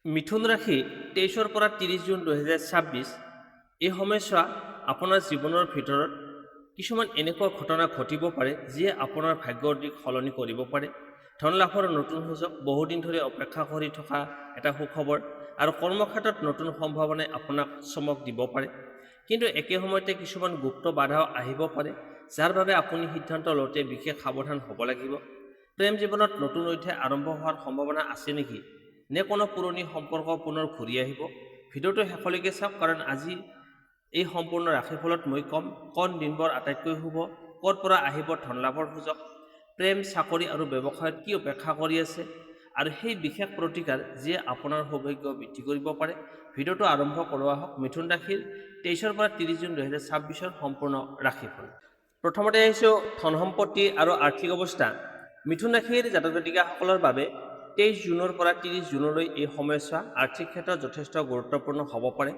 মিথুন ৰাশি 23-ৰ পৰা 30 জুন 2026 এই সময়ছোৱা আপোনাৰ জীৱনৰ ভিতৰত কিছুমান এনেকুৱা ঘটনা ঘটিব পাৰে যিয়ে আপোনাৰ ভাগ্যৰ দিশ সলনি কৰিব পাৰে। ধন লাভৰ নতুন সুযোগ, বহুদিন ধৰি অপেক্ষা কৰি থকা এটা সুখবৰ আৰু কৰ্মক্ষেত্ৰত নতুন সম্ভাৱনাই আপোনাক চমক দিব পাৰে। কিন্তু একে সময়তে কিছুমান গুপ্ত বাধাও আহিব পাৰে, যাৰ বাবে আপুনি সিদ্ধান্ত লওঁতে বিশেষ সাৱধান হ'ব লাগিব। প্ৰেম জীৱনত নতুন অধ্যায় আৰম্ভ হোৱাৰ সম্ভাৱনা আছে নেকি? নে কোনো পুৰণি সম্পৰ্ক পুনৰ ঘূৰি আহিব? ভিডিঅ'টো শেষলৈকে চাওক, কাৰণ আজি এই সম্পূৰ্ণ ৰাশিফলত মই কম কোন দিনবোৰ আটাইতকৈ শুভ, ক'ৰ পৰা আহিব ধন লাভৰ সুযোগ, প্ৰেম, চাকৰি আৰু ব্যৱসায়ত কি অপেক্ষা কৰি আছে, আৰু সেই বিশেষ প্ৰতিকাৰ যিয়ে আপোনাৰ সৌভাগ্য বৃদ্ধি কৰিব পাৰে। ভিডিঅ'টো আৰম্ভ কৰোৱা হওক। মিথুন ৰাশিৰ 23-ৰ পৰা 30 জুন 2026 সম্পূৰ্ণ ৰাশিফল। প্ৰথমতে আহিছোঁ ধন সম্পত্তি আৰু আৰ্থিক অৱস্থা। মিথুন ৰাশিৰ জাতক জাতিকাসকলৰ বাবে 23 জুনৰ পৰা 30 জুনলৈ এই সময়ছোৱা আৰ্থিক ক্ষেত্ৰত যথেষ্ট গুৰুত্বপূৰ্ণ হ'ব পাৰে।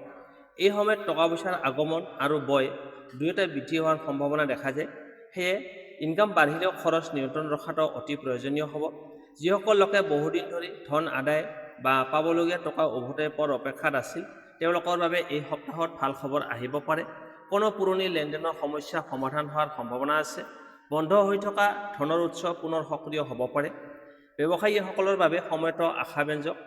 এই সময়ত টকা পইচাৰ আগমন আৰু ব্যয় দুয়োটাই বৃদ্ধি হোৱাৰ সম্ভাৱনা দেখা যায়। সেয়ে ইনকাম বাঢ়িলেও খৰচ নিয়ন্ত্ৰণ ৰখাটো অতি প্ৰয়োজনীয় হ'ব। যিসকল লোকে বহুদিন ধৰি ধন আদায় বা পাবলগীয়া টকা উভতাই পোৱাৰ অপেক্ষাত আছিল, তেওঁলোকৰ বাবে এই সপ্তাহত ভাল খবৰ আহিব পাৰে। কোনো পুৰণি লেনদেনৰ সমস্যা সমাধান হোৱাৰ সম্ভাৱনা আছে। বন্ধ হৈ থকা ধনৰ উৎস পুনৰ সক্ৰিয় হ'ব পাৰে। ব্যৱসায়ীসকলৰ বাবে সময়টো আশাব্যঞ্জক।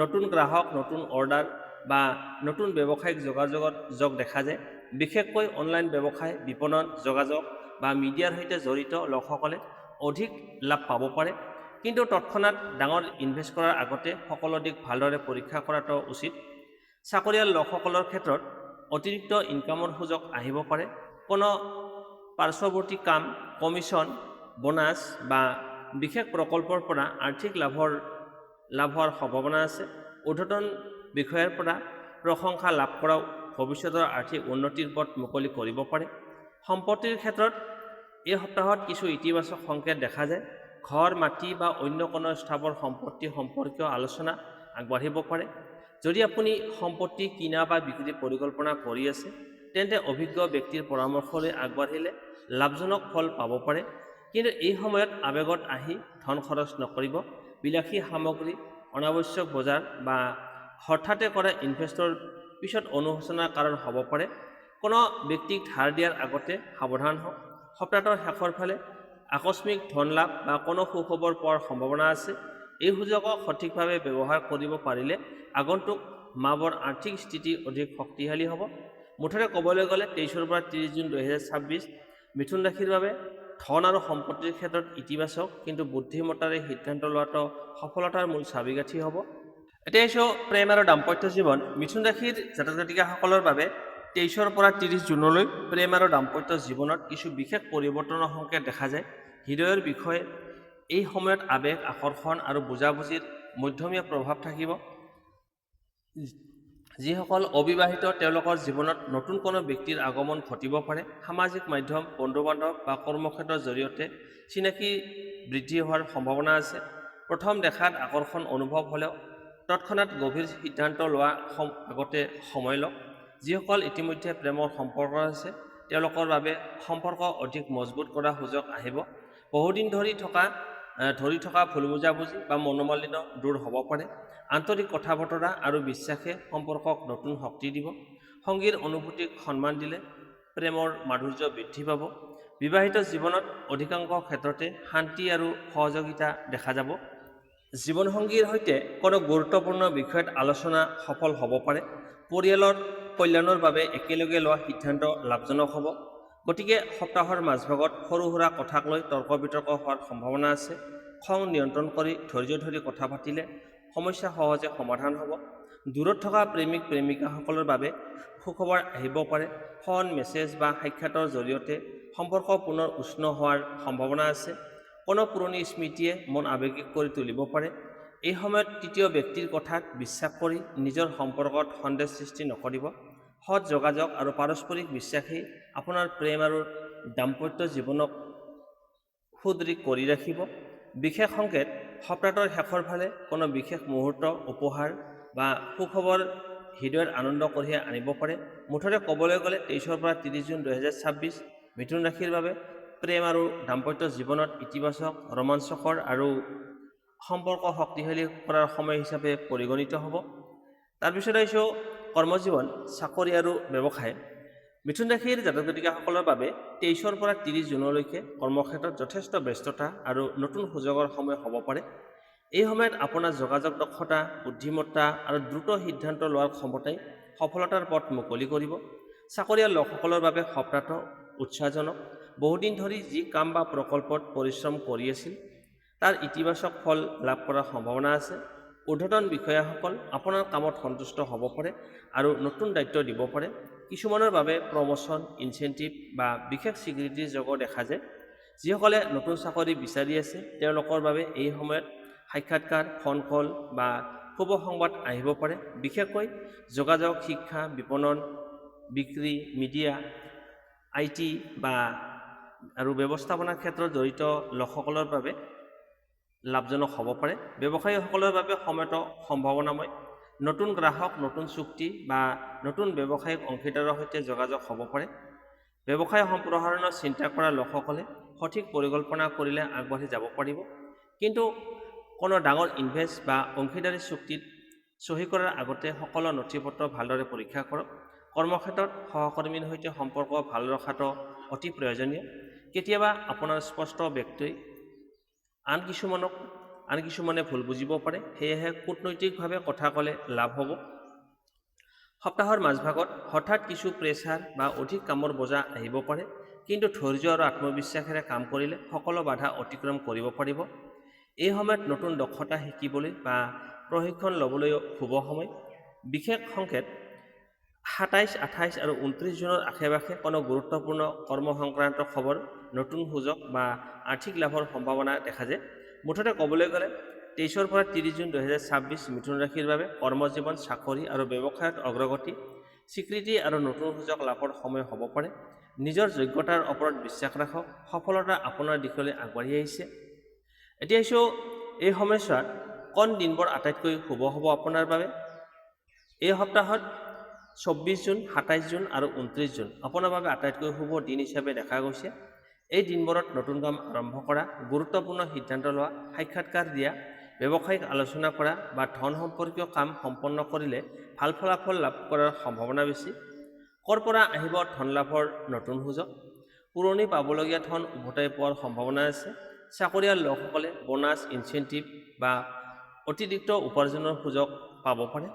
নতুন গ্ৰাহক, নতুন অৰ্ডাৰ বা নতুন ব্যৱসায়িক যোগাযোগত যোগ দেখা যায়। বিশেষকৈ অনলাইন ব্যৱসায়, বিপণন, যোগাযোগ বা মিডিয়াৰ সৈতে জড়িত লোকসকলে অধিক লাভ পাব পাৰে। কিন্তু তৎক্ষণাত ডাঙৰ ইনভেষ্ট কৰাৰ আগতে সকলো দিশ ভালদৰে পৰীক্ষা কৰাটো উচিত। চাকৰিয়াল লোকসকলৰ ক্ষেত্ৰত অতিৰিক্ত ইনকামৰ সুযোগ আহিব পাৰে। কোনো পাৰ্শ্বৱৰ্তী কাম, কমিশ্যন, বোনাছ বা বিশেষ প্ৰকল্পৰ পৰা আৰ্থিক লাভ হোৱাৰ সম্ভাৱনা আছে। ঊৰ্ধ্বতন বিষয়াৰ পৰা প্ৰশংসা লাভ কৰাও ভৱিষ্যতৰ আৰ্থিক উন্নতিৰ পথ মুকলি কৰিব পাৰে। সম্পত্তিৰ ক্ষেত্ৰত এই সপ্তাহত কিছু ইতিবাচক সংকেত দেখা যায়। ঘৰ, মাটি বা অন্য কোনো স্থাৱৰ সম্পত্তি সম্পৰ্কীয় আলোচনা আগবাঢ়িব পাৰে। যদি আপুনি সম্পত্তি কিনা বা বিক্ৰীৰ পৰিকল্পনা কৰি আছে, তেন্তে অভিজ্ঞ ব্যক্তিৰ পৰামৰ্শ লৈ আগবাঢ়িলে লাভজনক ফল পাব পাৰে। কিন্তু এই সময়ত আৱেগত আহি ধন খৰচ নকৰিব। বিলাসী সামগ্ৰী, অনাৱশ্যক বজাৰ বা হঠাতে কৰা ইনভেষ্টৰ পিছত অনুশোচনাৰ কাৰণ হ'ব পাৰে। কোনো ব্যক্তিক ধাৰ দিয়াৰ আগতে সাৱধান হওক। সপ্তাহটোৰ শেষৰ ফালে আকস্মিক ধন লাভ বা কোনো সুখবৰ পোৱাৰ সম্ভাৱনা আছে। এই সুযোগক সঠিকভাৱে ব্যৱহাৰ কৰিব পাৰিলে আগন্তুক মাহৰ আৰ্থিক স্থিতি অধিক শক্তিশালী হ'ব। মুঠতে ক'বলৈ গ'লে 23-ৰ পৰা 30 জুন 2026 মিথুন ৰাশিৰ বাবে ধন আৰু সম্পত্তিৰ ক্ষেত্ৰত ইতিবাচক, কিন্তু বুদ্ধিমত্তাৰে সিদ্ধান্ত লোৱাটো সফলতাৰ মূল চাবিকাঠি হ'ব। এতিয়া আহিছোঁ প্ৰেম আৰু দাম্পত্য জীৱন। মিথুন ৰাশিৰ জাতক জাতিকাসকলৰ বাবে 23-ৰ পৰা 30 জুনলৈ প্ৰেম আৰু দাম্পত্য জীৱনত কিছু বিশেষ পৰিৱৰ্তনৰ সংকেত দেখা যায়। হৃদয়ৰ বিষয়ে এই সময়ত আৱেগ, আকৰ্ষণ আৰু বুজাবুজিৰ মধ্যমীয়া প্ৰভাৱ থাকিব। যিসকল অবিবাহিত, তেওঁলোকৰ জীৱনত নতুন কোনো ব্যক্তিৰ আগমন ঘটিব পাৰে। সামাজিক মাধ্যম, বন্ধু-বান্ধৱ বা কৰ্মক্ষেত্ৰৰ জৰিয়তে চিনাকি বৃদ্ধি হোৱাৰ সম্ভাৱনা আছে। প্ৰথম দেখাত আকৰ্ষণ অনুভৱ হ'লেও তৎক্ষণাত গভীৰ সিদ্ধান্ত লোৱা আগতে সময় লওক। যিসকল ইতিমধ্যে প্ৰেমৰ সম্পৰ্ক আছে, তেওঁলোকৰ বাবে সম্পৰ্ক অধিক মজবুত কৰাৰ সুযোগ আহিব। বহুদিন ধৰি থকা ভুল বুজাবুজি বা মনোমালিন্য দূৰ হ'ব পাৰে। আন্তৰিক কথা বতৰা আৰু বিশ্বাসে সম্পৰ্কক নতুন শক্তি দিব। সংগীৰ অনুভূতিক সন্মান দিলে প্ৰেমৰ মাধুৰ্য বৃদ্ধি পাব। বিবাহিত জীৱনত অধিকাংশ ক্ষেত্ৰতে শান্তি আৰু সহযোগিতা দেখা যাব। জীৱনসংগীৰ সৈতে কোনো গুৰুত্বপূৰ্ণ বিষয়ত আলোচনা সফল হ'ব পাৰে। পৰিয়ালৰ কল্যাণৰ বাবে একেলগে লোৱা সিদ্ধান্ত লাভজনক হ'ব। গতিকে সপ্তাহৰ মাজভাগত সৰু সুৰা কথাক লৈ তৰ্ক বিতৰ্ক হোৱাৰ সম্ভাৱনা আছে। খং নিয়ন্ত্ৰণ কৰি ধৈৰ্য ধৰি কথা পাতিলে সমস্যা সহজে সমাধান হ'ব। দূৰত থকা প্ৰেমিক প্ৰেমিকাসকলৰ বাবে সুখবৰ আহিব পাৰে। ফোন, মেছেজ বা সাক্ষাতৰ জৰিয়তে সম্পৰ্ক পুনৰ উষ্ণ হোৱাৰ সম্ভাৱনা আছে। কোনো পুৰণি স্মৃতিয়ে মন আৱেগিক কৰি তুলিব পাৰে। এই সময়ত তৃতীয় ব্যক্তিৰ কথাত বিশ্বাস কৰি নিজৰ সম্পৰ্কত সন্দেহ সৃষ্টি নকৰিব। সৎ যোগাযোগ আৰু পাৰস্পৰিক বিশ্বাসেই আপোনাৰ প্ৰেম আৰু দাম্পত্য জীৱনক সুদৃঢ় কৰি ৰাখিব। বিশেষ সংকেত: সপ্তাহটোৰ শেষৰ ফালে কোনো বিশেষ মুহূৰ্ত, উপহাৰ বা সুখবৰ হৃদয়ত আনন্দ কঢ়িয়াই আনিব পাৰে। মুঠতে ক'বলৈ গ'লে 23-ৰ পৰা 30 জুন 2026 মিথুন ৰাশিৰ বাবে প্ৰেম আৰু দাম্পত্য জীৱনত ইতিবাচক, ৰোমাঞ্চকৰ আৰু সম্পৰ্ক শক্তিশালী কৰাৰ সময় হিচাপে পৰিগণিত হ'ব। তাৰপিছত আহিছোঁ কৰ্মজীৱন, চাকৰি আৰু ব্যৱসায়। মিথুন ৰাশিৰ জাতক জাতিকাসকলৰ বাবে 23 পৰা 30 জুনলৈকে কৰ্মক্ষেত্ৰত যথেষ্ট ব্যস্ততা আৰু নতুন সুযোগৰ সময় হ'ব পাৰে। এই সময়ত আপোনাৰ যোগাযোগ দক্ষতা, বুদ্ধিমত্তা আৰু দ্ৰুত সিদ্ধান্ত লোৱাৰ ক্ষমতাই সফলতাৰ পথ মুকলি কৰিব। চাকৰিয়াল লোকসকলৰ বাবে সপ্তাহটো উৎসাহজনক। বহুদিন ধৰি যি কাম বা প্ৰকল্পত পৰিশ্ৰম কৰি আছিল তাৰ ইতিবাচক ফল লাভ কৰাৰ সম্ভাৱনা আছে। ঊৰ্ধ্বতন বিষয়াসকল আপোনাৰ কামত সন্তুষ্ট হ'ব পাৰে আৰু নতুন দায়িত্ব দিব পাৰে। কিছুমানৰ বাবে প্ৰমোশ্যন, ইনচেণ্টিভ বা বিশেষ স্বীকৃতিৰ যোগ দেখা যায়। যিসকলে নতুন চাকৰি বিচাৰি আছে তেওঁলোকৰ বাবে এই সময়ত সাক্ষাৎকাৰ, ফোন কল বা শুভ সংবাদ আহিব পাৰে। বিশেষকৈ যোগাযোগ, শিক্ষা, বিপণন, বিক্ৰী, মিডিয়া, IT বা আৰু ব্যৱস্থাপনাৰ ক্ষেত্ৰত জড়িত লোকসকলৰ বাবে লাভজনক হ'ব পাৰে। ব্যৱসায়ীসকলৰ বাবে সময়টো সম্ভাৱনাময়। নতুন গ্ৰাহক, নতুন চুক্তি বা নতুন ব্যৱসায়িক অংশীদাৰৰ সৈতে যোগাযোগ হ'ব পাৰে। ব্যৱসায় সম্প্ৰসাৰণৰ চিন্তা কৰা লোকসকলে সঠিক পৰিকল্পনা কৰিলে আগবাঢ়ি যাব পাৰিব। কিন্তু কোনো ডাঙৰ ইনভেষ্ট বা অংশীদাৰী চুক্তিত চহী কৰাৰ আগতে সকলো নথিপত্ৰ ভালদৰে পৰীক্ষা কৰক। কৰ্মক্ষেত্ৰত সহকৰ্মীৰ সৈতে সম্পৰ্ক ভাল ৰখাটো অতি প্ৰয়োজনীয়। কেতিয়াবা আপোনাৰ স্পষ্ট ব্যক্তি আন কিছুমানে ভুল বুজিব পাৰে, সেয়েহে কূটনৈতিকভাৱে কথা ক'লে লাভ হ'ব। সপ্তাহৰ মাজভাগত হঠাৎ কিছু প্ৰেছাৰ বা অধিক কামৰ বোজা আহিব পাৰে, কিন্তু ধৈৰ্য আৰু আত্মবিশ্বাসেৰে কাম কৰিলে সকলো বাধা অতিক্ৰম কৰিব পাৰিব। এই সময়ত নতুন দক্ষতা শিকিবলৈ বা প্ৰশিক্ষণ ল'বলৈও শুভ সময়। বিশেষ সংকেত: 27, 28 আৰু 29 জুনৰ আশে-পাশে কোনো গুৰুত্বপূৰ্ণ কৰ্ম সংক্ৰান্ত খবৰ, নতুন সুযোগ বা আৰ্থিক লাভৰ সম্ভাৱনা দেখা যায়। মুঠতে ক'বলৈ গ'লে 23 পৰা 30 জুন 2026 মিথুন ৰাশিৰ বাবে কৰ্মজীৱন, চাকৰি আৰু ব্যৱসায়ত অগ্ৰগতি, স্বীকৃতি আৰু নতুন সুযোগ লাভৰ সময় হ'ব পাৰে। নিজৰ যোগ্যতাৰ ওপৰত বিশ্বাস ৰাখক, সফলতা আপোনাৰ দিশলৈ আগবাঢ়ি আহিছে। এতিয়া আহিছোঁ এই সময়ছোৱাত কোন দিনবোৰ আটাইতকৈ শুভ হ'ব আপোনাৰ বাবে। এই সপ্তাহত 24 জুন, 27 জুন আৰু 29 জুন আপোনাৰ বাবে আটাইতকৈ শুভ দিন হিচাপে দেখা গৈছে। এই দিনবোৰত নতুন কাম আৰম্ভ কৰা, গুৰুত্বপূৰ্ণ সিদ্ধান্ত লোৱা, সাক্ষাৎকাৰ দিয়া, ব্যৱসায়িক আলোচনা কৰা বা ধন সম্পৰ্কীয় কাম সম্পন্ন কৰিলে ভাল ফলাফল লাভ কৰাৰ সম্ভাৱনা বেছি। ক'ৰ পৰা আহিব ধন লাভৰ নতুন সুযোগ? পুৰণি পাবলগীয়া ধন উভতাই পোৱাৰ সম্ভাৱনা আছে। চাকৰিয়াল লোকসকলে বোনাছ, ইনচেণ্টিভ বা অতিৰিক্ত উপাৰ্জনৰ সুযোগ পাব পাৰে।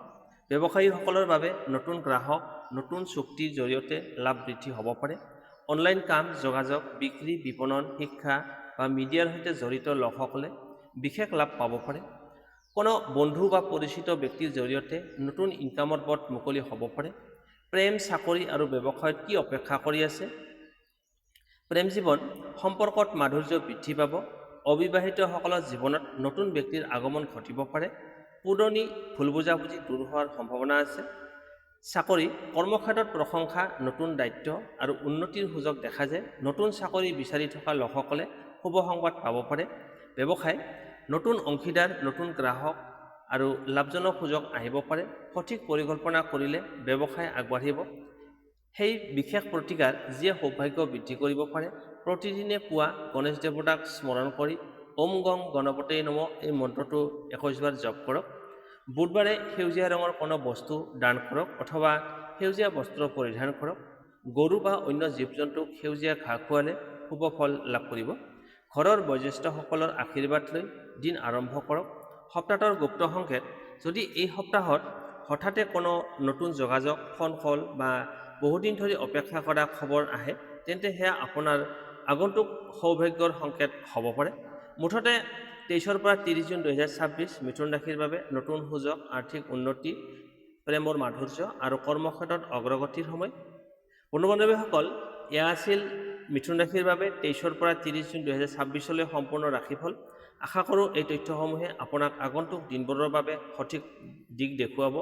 ব্যৱসায়ীসকলৰ বাবে নতুন গ্ৰাহক, নতুন চুক্তিৰ জৰিয়তে লাভ বৃদ্ধি হ'ব পাৰে। অনলাইন কাম, যোগাযোগ, বিক্ৰী, বিপণন, শিক্ষা বা মিডিয়াৰ সৈতে জড়িত লোকসকলে বিশেষ লাভ পাব পাৰে। কোনো বন্ধু বা পৰিচিত ব্যক্তিৰ জৰিয়তে নতুন ইনকামৰ পথ মুকলি হ'ব পাৰে। প্ৰেম, চাকৰি আৰু ব্যৱসায়ত কি অপেক্ষা কৰি আছে? প্ৰেম জীৱন, সম্পৰ্কত মাধুৰ্য বৃদ্ধি পাব। অবিবাহিতসকলৰ জীৱনত নতুন ব্যক্তিৰ আগমন ঘটিব পাৰে। পুৰণি ভুল বুজাবুজি দূৰ হোৱাৰ সম্ভাৱনা আছে। চাকৰি, কৰ্মক্ষেত্ৰত প্ৰশংসা, নতুন দায়িত্ব আৰু উন্নতিৰ সুযোগ দেখা যায়। নতুন চাকৰি বিচাৰি থকা লোকসকলে শুভ সংবাদ পাব পাৰে। ব্যৱসায়, নতুন অংশীদাৰ, নতুন গ্ৰাহক আৰু লাভজনক সুযোগ আহিব পাৰে। সঠিক পৰিকল্পনা কৰিলে ব্যৱসায় আগবাঢ়িব। সেই বিশেষ প্ৰতিকাৰ যিয়ে সৌভাগ্য বৃদ্ধি কৰিব পাৰে। প্ৰতিদিনে পুৱা গণেশ দেৱতাক স্মৰণ কৰি ওম গং গণপতিয়ে নমঃ এই মন্ত্ৰটো 21 বাৰ জপ কৰক। বুধবাৰে সেউজীয়া ৰঙৰ কোনো বস্তু দান কৰক অথবা সেউজীয়া বস্ত্ৰ পৰিধান কৰক। গৰু বা অন্য জীৱ-জন্তুক সেউজীয়া ঘাঁহ খোৱালে শুভ ফল লাভ কৰিব। ঘৰৰ বয়োজ্যেষ্ঠসকলৰ আশীৰ্বাদ লৈ দিন আৰম্ভ কৰক। সপ্তাহটোৰ গুপ্ত সংকেত: যদি এই সপ্তাহত হঠাতে কোনো নতুন যোগাযোগ, ফোন কল বা বহুদিন ধৰি অপেক্ষা কৰা খবৰ আহে, তেন্তে সেয়া আপোনাৰ আগন্তুক সৌভাগ্যৰ সংকেত হ'ব পাৰে। মুঠতে 23 পৰা 30 জুন 2026 মিথুন ৰাশিৰ বাবে নতুন সুযোগ, আৰ্থিক উন্নতি, প্ৰেমৰ মাধুৰ্য আৰু কৰ্মক্ষেত্ৰত অগ্ৰগতিৰ সময়। বন্ধু-বান্ধৱীসকল, এয়া আছিল মিথুন ৰাশিৰ বাবে 23 পৰা 30 জুন 2026 সম্পূৰ্ণ ৰাশিফল। আশা কৰোঁ এই তথ্যসমূহে আপোনাক আগন্তুক দিনবোৰৰ বাবে সঠিক দিশ দেখুৱাব।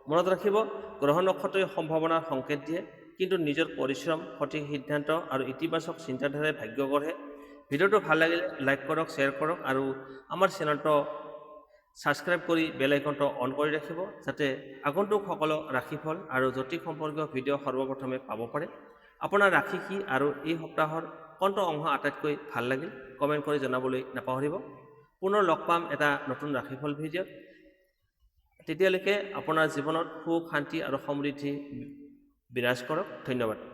মনত ৰাখিব, গ্ৰহ নক্ষত্ৰই সম্ভাৱনাৰ সংকেত দিয়ে, কিন্তু নিজৰ পৰিশ্ৰম, সঠিক সিদ্ধান্ত আৰু ইতিবাচক চিন্তাধাৰাই ভাগ্য গঢ়ে। ভিডিঅ'টো ভাল লাগিলে লাইক কৰক, শ্বেয়াৰ কৰক আৰু আমাৰ চেনেলটো ছাবস্ক্ৰাইব কৰি বেল আইকনটো অন কৰি ৰাখিব, যাতে আগন্তুক সকলো ৰাশিফল আৰু জ্যোতিষ সম্পৰ্কীয় ভিডিঅ' সৰ্বপ্ৰথমে পাব পাৰে। আপোনাৰ ৰাশি কি আৰু এই সপ্তাহৰ কোনটো অংশ আটাইতকৈ ভাল লাগিল কমেণ্ট কৰি জনাবলৈ নাপাহৰিব। পুনৰ লগ পাম এটা নতুন ৰাশিফল ভিডিঅ'ত। তেতিয়ালৈকে আপোনাৰ জীৱনত সুখ শান্তি আৰু সমৃদ্ধি বিৰাজ কৰক। ধন্যবাদ।